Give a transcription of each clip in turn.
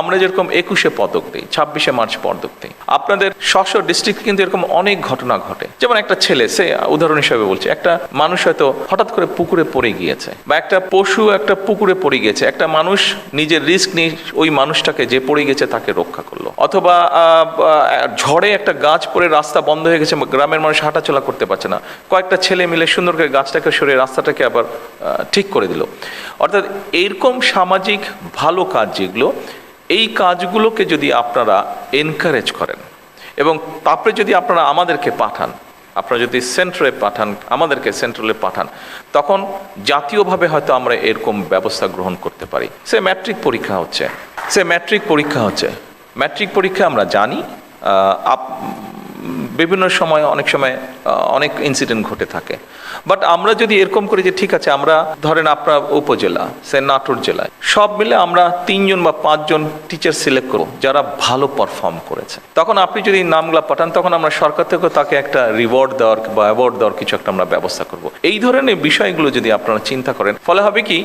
আমরা যেরকম 21-এ পদক দিই, 26-এ মার্চ পদক দিই, আপনাদের স্ব ডিস্ট্রিক্ট কিন্তু এরকম অনেক ঘটনা ঘটে। যেমন একটা ছেলে, সে উদাহরণ হিসেবে বলছে, একটা মানুষ হয়তো হঠাৎ করে পুকুরে পড়ে গিয়েছে, বা একটা পশু একটা পুকুরে পড়ে গিয়েছে, একটা মানুষ নিজের রিস্ক নিয়ে ওই মানুষটাকে যে পড়ে গেছে তাকে রক্ষা করলো। অথবা ঝড়ে একটা গাছ পড়ে রাস্তা বন্ধ হয়ে গেছে, গ্রামের মানুষ হাঁটাচলা করতে পারছে না, কয়েকটা ছেলে মিলে সুন্দর করে গাছটাকে সরিয়ে রাস্তাটাকে আবার ঠিক করে দিল। অর্থাৎ এইরকম সামাজিক ভালো কাজ যেগুলো, এই কাজগুলোকে যদি আপনারা এনকারেজ করেন এবং তারপরে যদি আপনারা আমাদেরকে পাঠান, আপনারা যদি সেন্ট্রালে পাঠান, আমাদেরকে সেন্ট্রালে পাঠান, তখন জাতীয়ভাবে হয়তো আমরা এরকম ব্যবস্থা গ্রহণ করতে পারি। ম্যাট্রিক পরীক্ষা আমরা জানি বিভিন্ন সময় অনেক সময় অনেক ইনসিডেন্ট ঘটে থাকে। বাট আমরা যদি এরকম করি যে ঠিক আছে, আমরা ধরেন আপনার উপজেলা, নাটোর জেলায় সব মিলে আমরা 3 জন বা 5 জন টিচার সিলেক্ট করব যারা ভালো পারফর্ম করেছে। তখন আপনি যদি নামগুলো পাঠান, তখন আমরা সরকার থেকেও তাকে একটা রিওয়ার্ড দেওয়ার বা অ্যাওয়ার্ড দেওয়ার কিছু একটা আমরা ব্যবস্থা করব। এই ধরনের বিষয়গুলো যদি আপনারা চিন্তা করেন, ফলে হবে কি,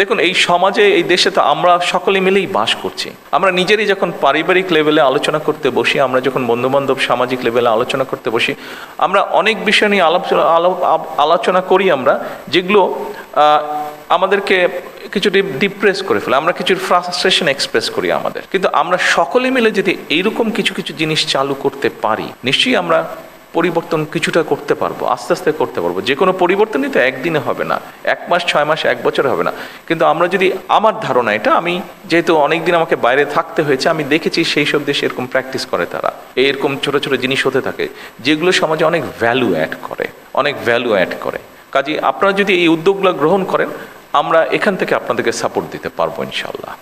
দেখুন এই সমাজে, এই দেশে তো আমরা সকলে মিলেই বাস করছি। আমরা নিজেরই যখন পারিবারিক লেভেলে আলোচনা করতে বসি, আমরা যখন বন্ধুবান্ধব সামাজিক লেভেলে আলোচনা করতে বসি, আমরা অনেক বিষয় নিয়ে আলোচনা করি আমরা, যেগুলো আমাদেরকে কিছু ডিপ্রেস করে ফেলে, আমরা কিছু ফ্রাস্ট্রেশন এক্সপ্রেস করি আমাদের। কিন্তু আমরা সকলে মিলে যদি এইরকম কিছু কিছু জিনিস চালু করতে পারি, নিশ্চয়ই আমরা পরিবর্তন কিছুটা করতে পারবো, আস্তে আস্তে করতে পারবো। যে কোনো পরিবর্তনই তো একদিনে হবে না, 1 মাস, 6 মাস, 1 বছরে হবে না। কিন্তু আমরা যদি, আমার ধারণা এটা, আমি যেহেতু অনেকদিন আমাকে বাইরে থাকতে হয়েছে, আমি দেখেছি সেই সব দেশে এরকম প্র্যাকটিস করে তারা, এরকম ছোট ছোট জিনিস হতে থাকে যেগুলো সমাজে অনেক ভ্যালু অ্যাড করে। কাজেই আপনারা যদি এই উদ্যোগগুলো গ্রহণ করেন, আমরা এখান থেকে আপনাদেরকে সাপোর্ট দিতে পারবো ইনশাল্লাহ।